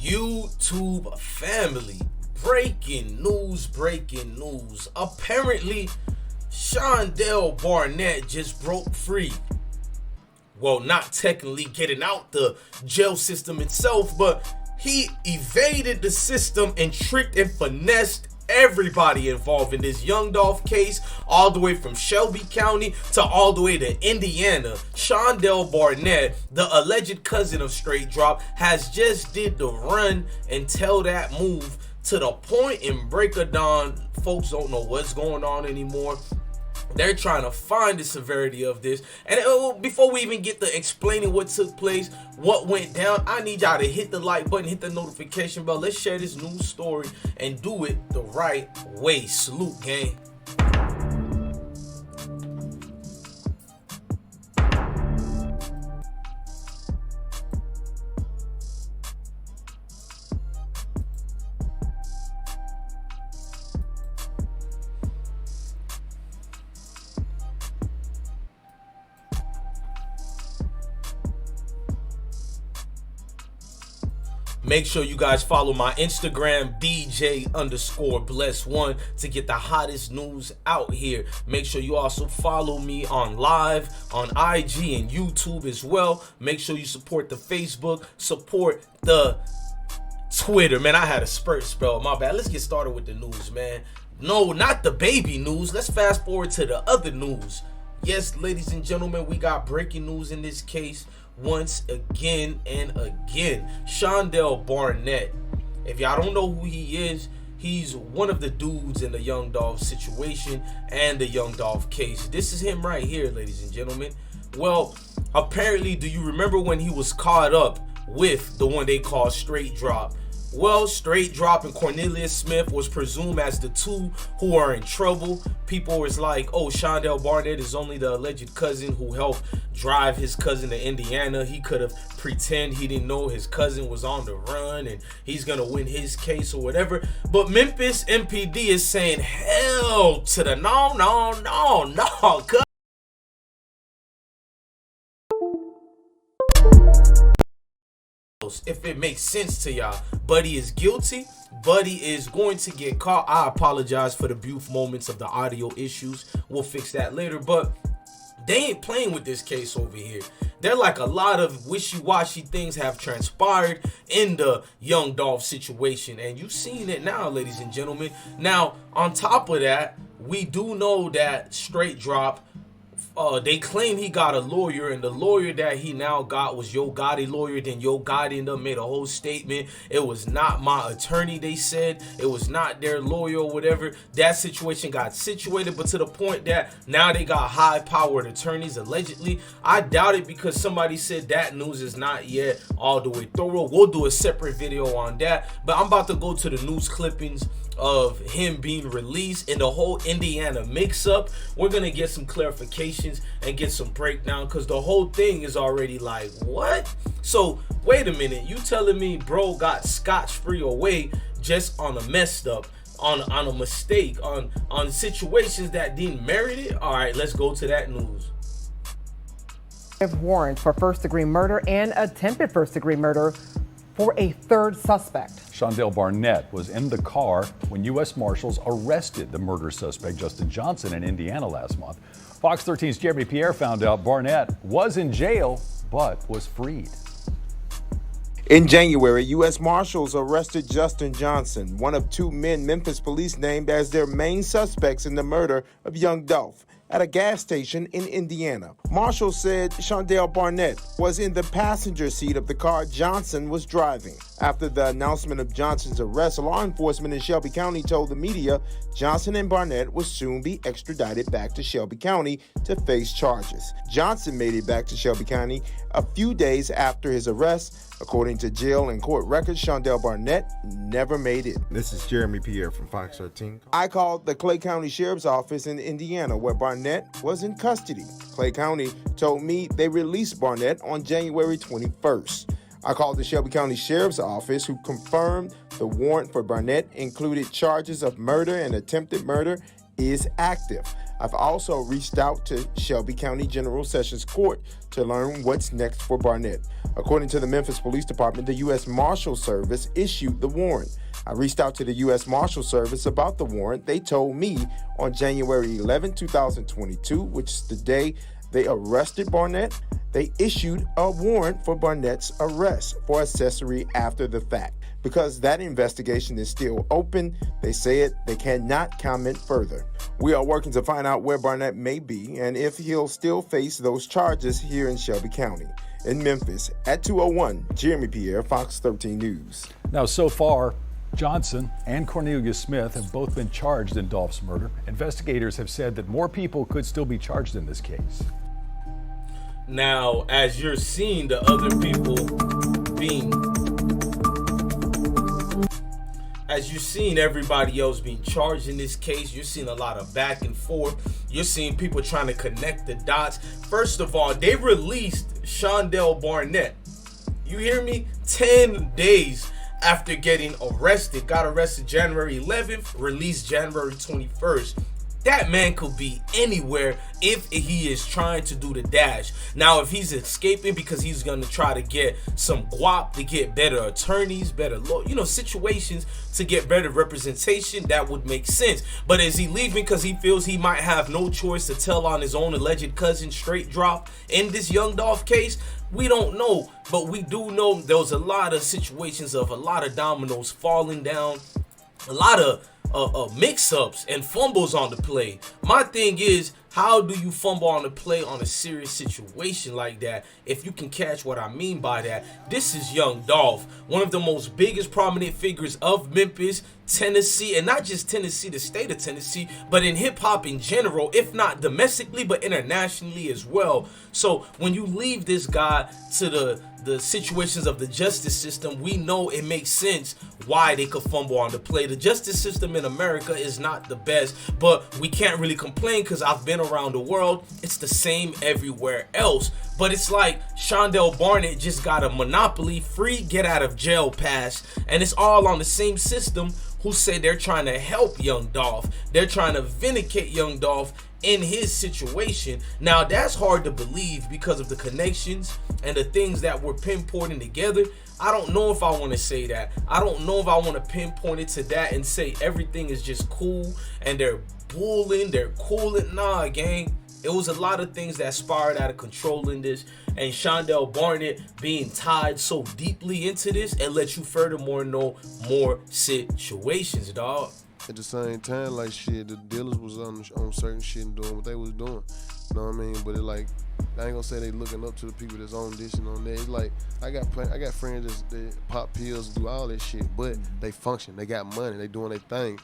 YouTube family, breaking news. Apparently, Shondell Barnett just broke free. Well, not technically getting out the jail system itself, but he evaded the system and tricked and finessed everybody involved in this young Dolph case, all the way from Shelby County to all the way to Indiana. Shondell Barnett, the alleged cousin of Straightdroppp, has just did the run and tell that move to the point in break of dawn. Folks don't know what's going on anymore. They're trying to find the severity of this. And before we even get to explaining what took place, what went down, I need y'all to hit the like button, hit the notification bell. Let's share this news story and do it the right way. Salute, gang. Make sure you guys follow my Instagram, DJ_bless1, to get the hottest news out here. Make sure you also follow me on live, on IG and YouTube as well. Make sure you support the Facebook, support the Twitter. Man, I had a spell, my bad. Let's get started with the news, man. No, not the baby news. Let's fast forward to the other news. Yes, ladies and gentlemen, we got breaking news in this case. Once again and again, Shondell Barnett, if y'all don't know who he is, he's one of the dudes in the young Dolph situation and the young Dolph case. This is him right here, ladies and gentlemen. Well, apparently, do you remember when he was caught up with the one they call Straightdroppp? Well, Straightdroppp and Cornelius Smith was presumed as the two who are in trouble. People was like, oh, Shondell Barnett is only the alleged cousin who helped drive his cousin to Indiana. He could have pretend he didn't know his cousin was on the run and he's gonna win his case or whatever. But Memphis MPD is saying hell to the no. If it makes sense to y'all, Buddy is guilty. Buddy is going to get caught. I apologize for the brief moments of the audio issues. We'll fix that later, but they ain't playing with this case over here. They're like a lot of wishy-washy things have transpired in the young Dolph situation, and you've seen it now, ladies and gentlemen. Now, on top of that, we do know that Straightdroppp, they claim he got a lawyer, and the lawyer that he now got was Yo Gotti lawyer. Then Yo Gotti and them made a whole statement. It was not my attorney, they said. It was not their lawyer or whatever. That situation got situated, but to the point that now they got high-powered attorneys, allegedly. I doubt it, because somebody said that news is not yet all the way thorough. We'll do a separate video on that, but I'm about to go to the news clippings of him being released and the whole Indiana mix-up. We're gonna get some clarifications and get some breakdown, because the whole thing is already like, what? So wait a minute, you telling me bro got scotch-free away just on a messed up, on a mistake, on situations that didn't merit it? All right, let's go to that news. Warrants for first-degree murder and attempted first-degree murder for a third suspect. Shondell Barnett was in the car when U.S. Marshals arrested the murder suspect Justin Johnson in Indiana last month. Fox 13's Jeremy Pierre found out Barnett was in jail but was freed. In January, U.S. Marshals arrested Justin Johnson, one of two men Memphis police named as their main suspects in the murder of young Dolph, at a gas station in Indiana. Marshals said Shondell Barnett was in the passenger seat of the car Johnson was driving. After the announcement of Johnson's arrest, law enforcement in Shelby County told the media Johnson and Barnett would soon be extradited back to Shelby County to face charges. Johnson made it back to Shelby County a few days after his arrest. According to jail and court records, Shondell Barnett never made it. This is Jeremy Pierre from Fox 13. I called the Clay County Sheriff's Office in Indiana, where Barnett was in custody. Clay County told me they released Barnett on January 21st. I called the Shelby County Sheriff's Office, who confirmed the warrant for Barnett included charges of murder and attempted murder is active. I've also reached out to Shelby County General Sessions Court to learn what's next for Barnett. According to the Memphis Police Department, the U.S. Marshal Service issued the warrant. I reached out to the U.S. Marshal Service about the warrant. They told me on January 11, 2022, which is the day they arrested Barnett, they issued a warrant for Barnett's arrest for accessory after the fact. Because that investigation is still open, they say they cannot comment further. We are working to find out where Barnett may be and if he'll still face those charges here in Shelby County. In Memphis, at 201, Jeremy Pierre, Fox 13 News. Now, so far, Johnson and Cornelia Smith have both been charged in Dolph's murder. Investigators have said that more people could still be charged in this case. Now, as you're seeing the other people as you're seeing everybody else being charged in this case, you're seeing a lot of back and forth. You're seeing people trying to connect the dots. First of all, they released Shondell Barnett. You hear me? 10 days after getting arrested. Got arrested January 11th, released January 21st. That man could be anywhere if he is trying to do the dash. Now, if he's escaping because he's going to try to get some guap to get better attorneys, better situations to get better representation, that would make sense. But is he leaving because he feels he might have no choice to tell on his own alleged cousin Straightdroppp in this Young Dolph case? We don't know, but we do know there was a lot of situations of a lot of dominoes falling down, a lot of mix-ups and fumbles on the play. My thing is, how do you fumble on the play on a serious situation like that? If you can catch what I mean by that, this is Young Dolph, one of the most biggest prominent figures of Memphis, Tennessee, and not just Tennessee, the state of Tennessee, but in hip-hop in general, if not domestically, but internationally as well. So when you leave this guy to the situations of the justice system, we know it makes sense why they could fumble on the play. The justice system in America is not the best, but we can't really complain because I've been around the world. It's the same everywhere else. But it's like Shondell Barnett just got a monopoly, free get out of jail pass, and it's all on the same system who say they're trying to help Young Dolph. They're trying to vindicate Young Dolph in his situation. Now, that's hard to believe because of the connections and the things that we're pinpointing together. I don't know if I want to say that. I don't know if I want to pinpoint it to that and say everything is just cool and they're bullying, they're cooling. Nah, gang. It was a lot of things that spiraled out of control in this, and Shondell Barnett being tied so deeply into this and let you furthermore know more situations, dog. At the same time, like shit, the dealers was on certain shit and doing what they was doing. You know what I mean? But it like, I ain't gonna say they looking up to the people that's on this and on that. It's like I got friends that pop pills and do all that shit, but they function. They got money. They doing their thing.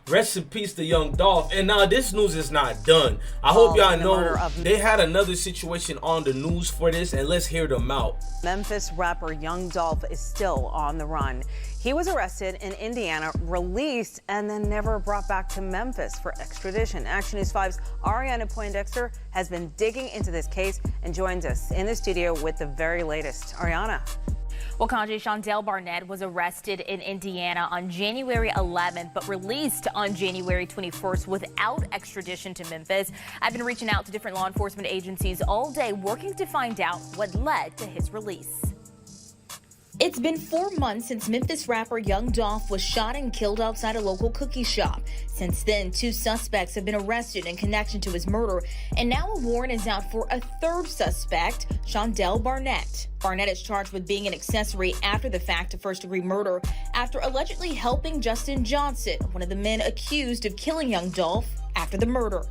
Rest in peace to Young Dolph. And now this news is not done. I hope y'all know they had another situation on the news for this, and let's hear them out. Memphis rapper Young Dolph is still on the run. He was arrested in Indiana, released, and then never brought back to Memphis for extradition. Action News 5's Ariana Poindexter has been digging into this case and joins us in the studio with the very latest. Ariana. Well, Kanji, Shondell Barnett was arrested in Indiana on January 11th, but released on January 21st without extradition to Memphis. I've been reaching out to different law enforcement agencies all day, working to find out what led to his release. It's been 4 months since Memphis rapper Young Dolph was shot and killed outside a local cookie shop. Since then, 2 suspects have been arrested in connection to his murder, and now a warrant is out for a 3rd suspect, Shondell Barnett. Barnett is charged with being an accessory after the fact to first-degree murder after allegedly helping Justin Johnson, one of the men accused of killing Young Dolph after the murder.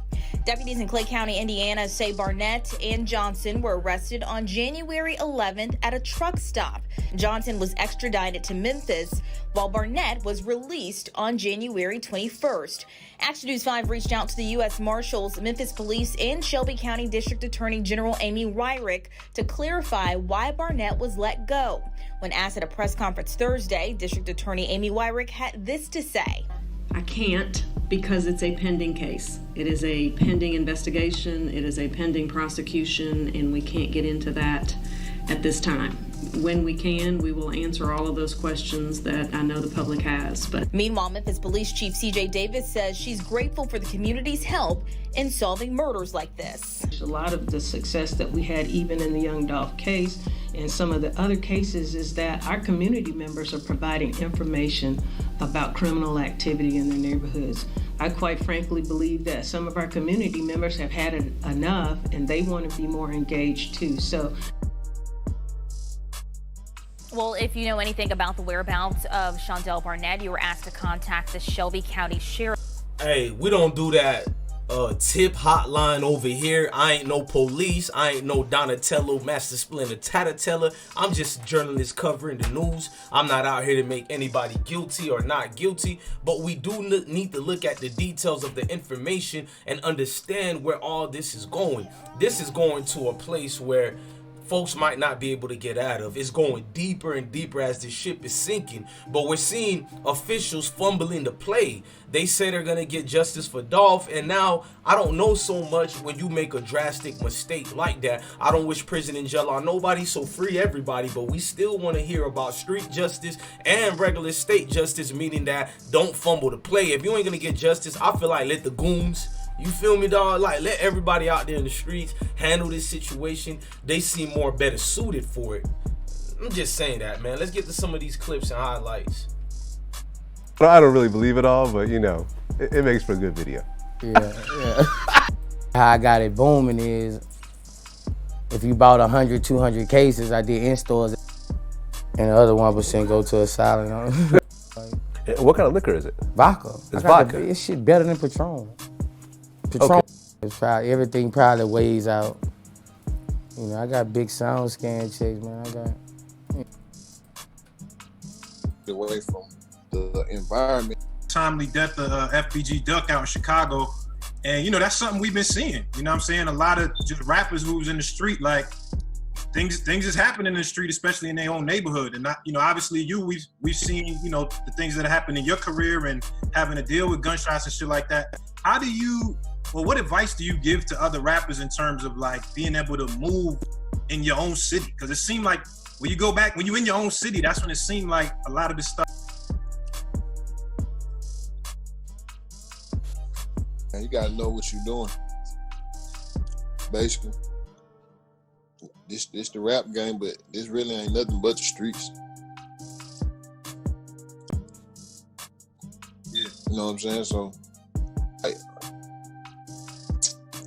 Deputies in Clay County, Indiana say Barnett and Johnson were arrested on January 11th at a truck stop. Johnson was extradited to Memphis, while Barnett was released on January 21st. Action News 5 reached out to the U.S. Marshals, Memphis Police, and Shelby County District Attorney General Amy Wyrick to clarify why Barnett was let go. When asked at a press conference Thursday, District Attorney Amy Wyrick had this to say. I can't because it's a pending case. It is a pending investigation. It is a pending prosecution, and we can't get into that at this time. when we can, we will answer all of those questions that I know the public has. But Meanwhile, Memphis Police Chief C.J. Davis says she's grateful for the community's help in solving murders like this. a lot of the success that we had even in the young Dolph case and some of the other cases is that our community members are providing information about criminal activity in their neighborhoods. I quite frankly believe that some of our community members have had it enough and they want to be more engaged too. So, well, if you know anything about the whereabouts of Shondell Barnett, you were asked to contact the Shelby County Sheriff. Hey, we don't do that tip hotline over here. I ain't no police. I ain't no Donatello, Master Splinter, Tatateller. I'm just a journalist covering the news. I'm not out here to make anybody guilty or not guilty, but we do need to look at the details of the information and understand where all this is going. This is going to a place where folks might not be able to get out of. It's going deeper and deeper as the ship is sinking. But we're seeing officials fumbling the play. They say they're gonna get justice for Dolph, and now I don't know so much when you make a drastic mistake like that. I don't wish prison and jail on nobody, so free everybody, but we still want to hear about street justice and regular state justice, meaning that don't fumble the play. If you ain't gonna get justice, I feel like let the goons, you feel me, dog? Like, let everybody out there in the streets handle this situation. They seem more better suited for it. I'm just saying that, man. Let's get to some of these clips and highlights. I don't really believe it all, but you know, it makes for a good video. Yeah. How I got it booming is, if you bought 100, 200 cases, I did in-stores, and the other 1% go to a silent. What kind of liquor is it? Vodka. It's vodka. This shit better than Patron. Patron is probably, everything probably weighs out. You know, I got big sound scan checks, man. I got. Away from the environment. Timely death of FBG Duck out in Chicago. And, you know, that's something we've been seeing. You know what I'm saying? A lot of just rappers who's in the street, like, things is happening in the street, especially in their own neighborhood. And, not, you know, obviously we've seen, you know, the things that happen in your career and having to deal with gunshots and shit like that. How do you, well, what advice do you give to other rappers in terms of, like, being able to move in your own city? Because it seemed like when you go back, when you're in your own city, that's when it seemed like a lot of this stuff. And you gotta know what you're doing. Basically, this the rap game, but this really ain't nothing but the streets. Yeah. You know what I'm saying? So,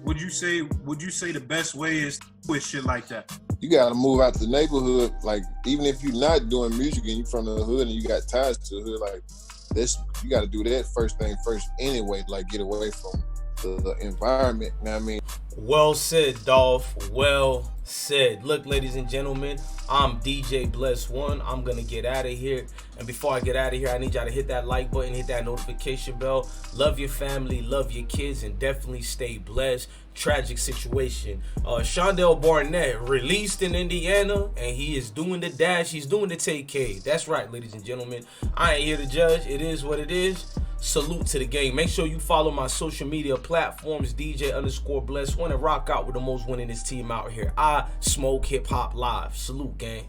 Would you say the best way is with shit like that? you gotta move out the neighborhood. Like, even if you're not doing music and you're from the hood and you got ties to the hood, like this, you gotta do that first thing first anyway. Like, get away from the environment. You know what I mean? Well said, Dolph. Well said. Look, ladies and gentlemen, I'm DJ Bless One. I'm gonna get out of here. And before I get out of here, I need y'all to hit that like button, hit that notification bell. Love your family, love your kids, and definitely stay blessed. Tragic situation. Shondell Barnett released in Indiana, and he is doing the dash. He's doing the take K. That's right, ladies and gentlemen. I ain't here to judge. It is what it is. Salute to the game. Make sure you follow my social media platforms, DJ_Bless One, and rock out with the most winningest team out here. I smoke hip hop live. Salute, gang.